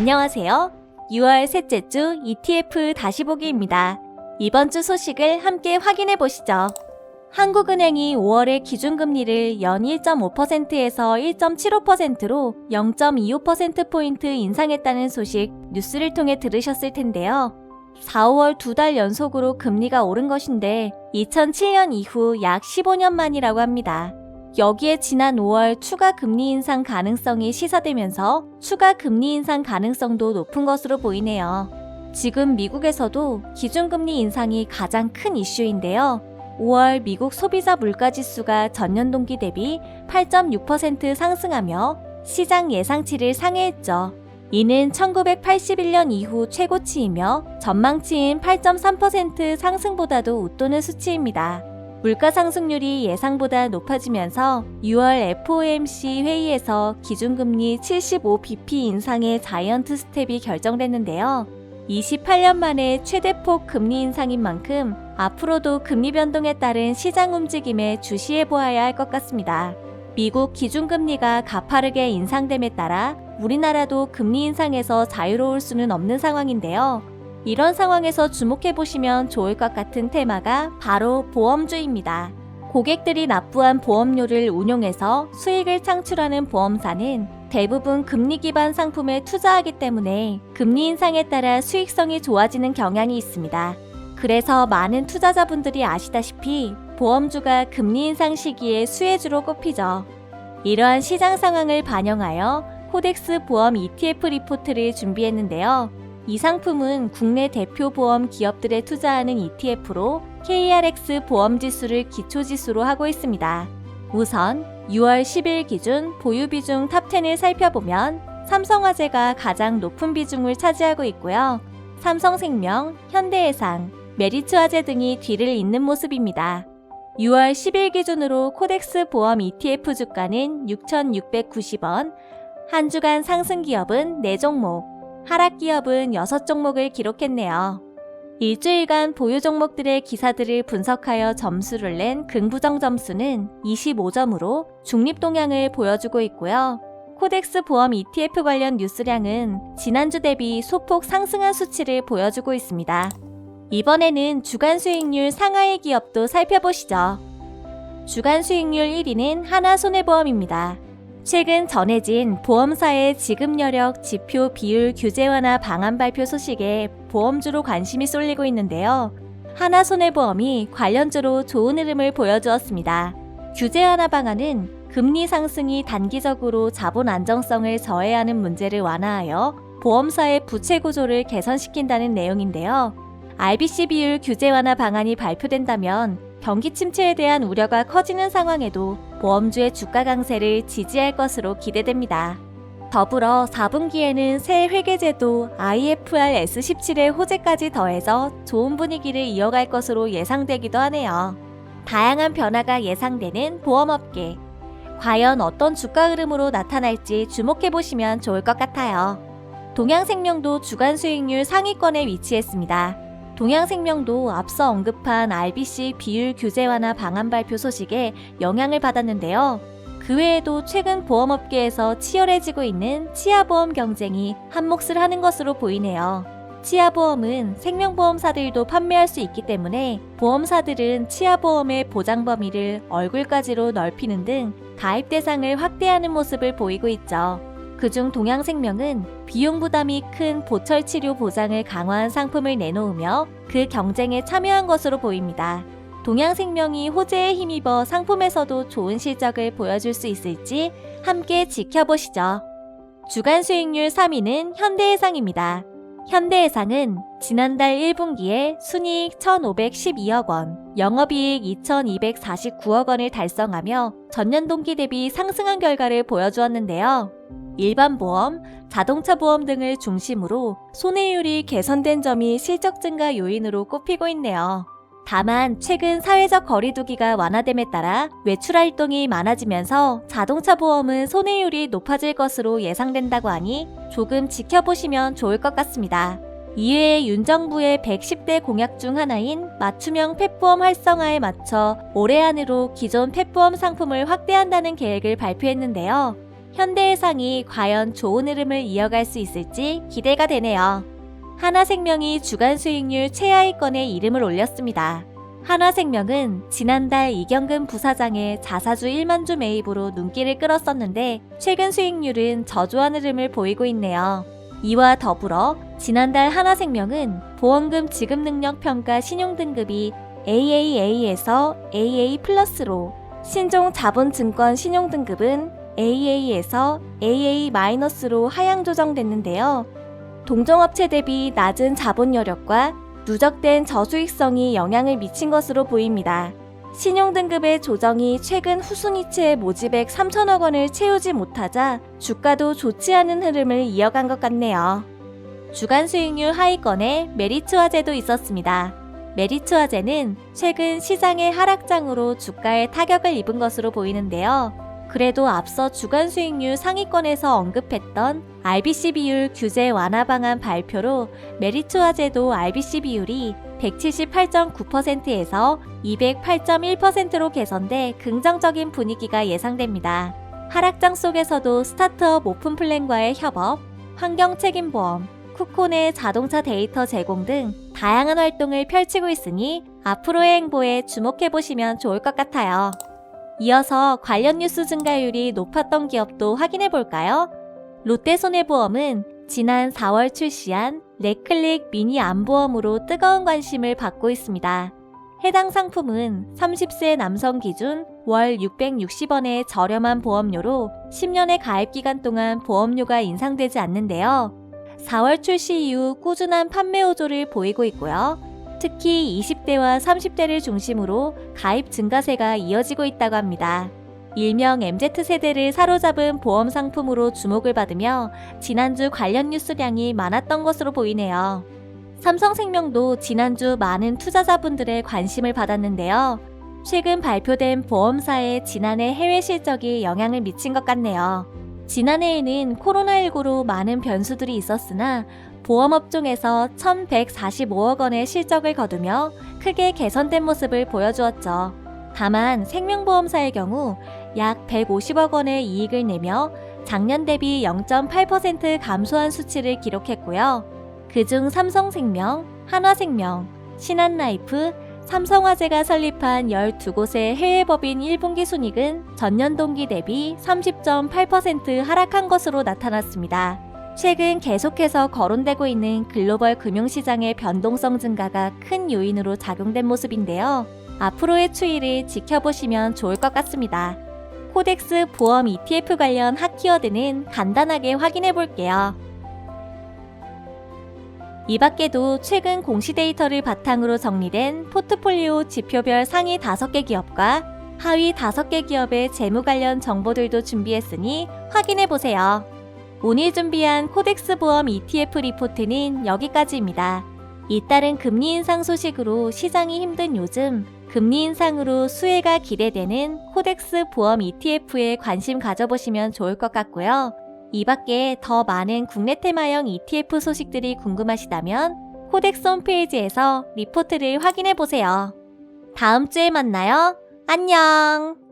안녕하세요. 6월 셋째 주 ETF 다시 보기입니다. 이번 주 소식을 함께 확인해 보시죠. 한국은행이 5월에 기준금리를 연 1.5%에서 1.75%로 0.25%포인트 인상했다는 소식 뉴스를 통해 들으셨을 텐데요. 4, 5월 2달 연속으로 금리가 오른 것인데 2007년 이후 약 15년 만이라고 합니다. 여기에 지난 5월 추가 금리 인상 가능성이 시사되면서 추가 금리 인상 가능성도 높은 것으로 보이네요. 지금 미국에서도 기준금리 인상이 가장 큰 이슈인데요. 5월 미국 소비자 물가지수가 전년 동기 대비 8.6% 상승하며 시장 예상치를 상회했죠. 이는 1981년 이후 최고치이며 전망치인 8.3% 상승보다도 웃도는 수치입니다. 물가 상승률이 예상보다 높아지면서 6월 FOMC 회의에서 기준금리 75bp 인상의 자이언트 스텝이 결정됐는데요. 28년 만에 최대폭 금리 인상인 만큼 앞으로도 금리 변동에 따른 시장 움직임에 주시해 보아야 할 것 같습니다. 미국 기준금리가 가파르게 인상됨에 따라 우리나라도 금리 인상에서 자유로울 수는 없는 상황인데요. 이런 상황에서 주목해보시면 좋을 것 같은 테마가 바로 보험주입니다. 고객들이 납부한 보험료를 운용해서 수익을 창출하는 보험사는 대부분 금리 기반 상품에 투자하기 때문에 금리 인상에 따라 수익성이 좋아지는 경향이 있습니다. 그래서 많은 투자자분들이 아시다시피 보험주가 금리 인상 시기에 수혜주로 꼽히죠. 이러한 시장 상황을 반영하여 코덱스 보험 ETF 리포트를 준비했는데요. 이 상품은 국내 대표 보험 기업들에 투자하는 ETF로 KRX 보험지수를 기초지수로 하고 있습니다. 우선 6월 10일 기준 보유 비중 탑10을 살펴보면 삼성화재가 가장 높은 비중을 차지하고 있고요. 삼성생명, 현대해상, 메리츠화재 등이 뒤를 잇는 모습입니다. 6월 10일 기준으로 코덱스 보험 ETF 주가는 6,690원, 한 주간 상승 기업은 4종목, 하락 기업은 6종목을 기록했네요. 일주일간 보유 종목들의 기사들을 분석하여 점수를 낸 긍부정 점수는 25점으로 중립 동향을 보여주고 있고요. 코덱스 보험 ETF 관련 뉴스량은 지난주 대비 소폭 상승한 수치를 보여주고 있습니다. 이번에는 주간 수익률 상하의 기업도 살펴보시죠. 주간 수익률 1위는 하나손해보험입니다. 최근 전해진 보험사의 지급여력 지표 비율 규제 완화 방안 발표 소식에 보험주로 관심이 쏠리고 있는데요. 하나손해보험이 관련주로 좋은 흐름을 보여주었습니다. 규제 완화 방안은 금리 상승이 단기적으로 자본 안정성을 저해하는 문제를 완화하여 보험사의 부채 구조를 개선시킨다는 내용인데요. RBC 비율 규제 완화 방안이 발표된다면 경기 침체에 대한 우려가 커지는 상황에도 보험주의 주가 강세를 지지할 것으로 기대됩니다. 더불어 4분기에는 새 회계제도 IFR S17의 호재까지 더해서 좋은 분위기를 이어갈 것으로 예상되기도 하네요. 다양한 변화가 예상되는 보험업계. 과연 어떤 주가 흐름으로 나타날지 주목해보시면 좋을 것 같아요. 동양생명도 주간 수익률 상위권에 위치했습니다. 동양생명도 앞서 언급한 RBC 비율 규제 완화 방안 발표 소식에 영향을 받았는데요. 그 외에도 최근 보험업계에서 치열해지고 있는 치아보험 경쟁이 한몫을 하는 것으로 보이네요. 치아보험은 생명보험사들도 판매할 수 있기 때문에 보험사들은 치아보험의 보장 범위를 얼굴까지로 넓히는 등 가입 대상을 확대하는 모습을 보이고 있죠. 그중 동양생명은 비용 부담이 큰 보철치료 보장을 강화한 상품을 내놓으며 그 경쟁에 참여한 것으로 보입니다. 동양생명이 호재에 힘입어 상품에서도 좋은 실적을 보여줄 수 있을지 함께 지켜보시죠. 주간 수익률 3위는 현대해상입니다. 현대해상은 지난달 1분기에 순이익 1,512억 원, 영업이익 2,249억 원을 달성하며 전년 동기 대비 상승한 결과를 보여주었는데요. 일반 보험, 자동차 보험 등을 중심으로 손해율이 개선된 점이 실적 증가 요인으로 꼽히고 있네요. 다만 최근 사회적 거리두기가 완화됨에 따라 외출 활동이 많아지면서 자동차 보험은 손해율이 높아질 것으로 예상된다고 하니 조금 지켜보시면 좋을 것 같습니다. 이외에 윤 정부의 110대 공약 중 하나인 맞춤형 펫보험 활성화에 맞춰 올해 안으로 기존 펫보험 상품을 확대한다는 계획을 발표했는데요. 현대해상이 과연 좋은 흐름을 이어갈 수 있을지 기대가 되네요. 하나생명이 주간 수익률 최하위권에 이름을 올렸습니다. 한화생명은 지난달 이경근 부사장의 자사주 1만 주 매입으로 눈길을 끌었었는데 최근 수익률은 저조한 흐름을 보이고 있네요. 이와 더불어 지난달 한화생명은 보험금 지급 능력 평가 신용등급이 AAA에서 AA+로, 신종 자본증권 신용등급은 AA에서 AA-로 하향 조정됐는데요. 동종업체 대비 낮은 자본 여력과 누적된 저수익성이 영향을 미친 것으로 보입니다. 신용등급의 조정이 최근 후순위치의 모집액 3천억 원을 채우지 못하자 주가도 좋지 않은 흐름을 이어간 것 같네요. 주간 수익률 하위권에 메리츠화재도 있었습니다. 메리츠화재는 최근 시장의 하락장으로 주가에 타격을 입은 것으로 보이는데요. 그래도 앞서 주간 수익률 상위권에서 언급했던 RBC 비율 규제 완화 방안 발표로 메리츠화재도 RBC 비율이 178.9%에서 208.1%로 개선돼 긍정적인 분위기가 예상됩니다. 하락장 속에서도 스타트업 오픈 플랜과의 협업, 환경책임보험, 쿠콘의 자동차 데이터 제공 등 다양한 활동을 펼치고 있으니 앞으로의 행보에 주목해보시면 좋을 것 같아요. 이어서 관련 뉴스 증가율이 높았던 기업도 확인해볼까요? 롯데손해보험은 지난 4월 출시한 레클릭 미니 암보험으로 뜨거운 관심을 받고 있습니다. 해당 상품은 30세 남성 기준 월 660원의 저렴한 보험료로 10년의 가입기간 동안 보험료가 인상되지 않는데요. 4월 출시 이후 꾸준한 판매 호조를 보이고 있고요. 특히 20대와 30대를 중심으로 가입 증가세가 이어지고 있다고 합니다. 일명 MZ세대를 사로잡은 보험 상품으로 주목을 받으며 지난주 관련 뉴스량이 많았던 것으로 보이네요. 삼성생명도 지난주 많은 투자자분들의 관심을 받았는데요. 최근 발표된 보험사의 지난해 해외 실적이 영향을 미친 것 같네요. 지난해에는 코로나19로 많은 변수들이 있었으나 보험업종에서 1,145억 원의 실적을 거두며 크게 개선된 모습을 보여주었죠. 다만 생명보험사의 경우 약 150억 원의 이익을 내며 작년 대비 0.8% 감소한 수치를 기록했고요. 그중 삼성생명, 한화생명, 신한라이프, 삼성화재가 설립한 12곳의 해외법인 1분기 순이익은 전년 동기 대비 30.8% 하락한 것으로 나타났습니다. 최근 계속해서 거론되고 있는 글로벌 금융시장의 변동성 증가가 큰 요인으로 작용된 모습인데요. 앞으로의 추이를 지켜보시면 좋을 것 같습니다. 코덱스 보험 ETF 관련 핫키워드는 간단하게 확인해 볼게요. 이 밖에도 최근 공시 데이터를 바탕으로 정리된 포트폴리오 지표별 상위 5개 기업과 하위 5개 기업의 재무 관련 정보들도 준비했으니 확인해 보세요. 오늘 준비한 코덱스 보험 ETF 리포트는 여기까지입니다. 잇따른 금리 인상 소식으로 시장이 힘든 요즘 금리 인상으로 수혜가 기대되는 코덱스 보험 ETF에 관심 가져보시면 좋을 것 같고요. 이 밖에 더 많은 국내 테마형 ETF 소식들이 궁금하시다면 코덱스 홈페이지에서 리포트를 확인해 보세요. 다음 주에 만나요. 안녕!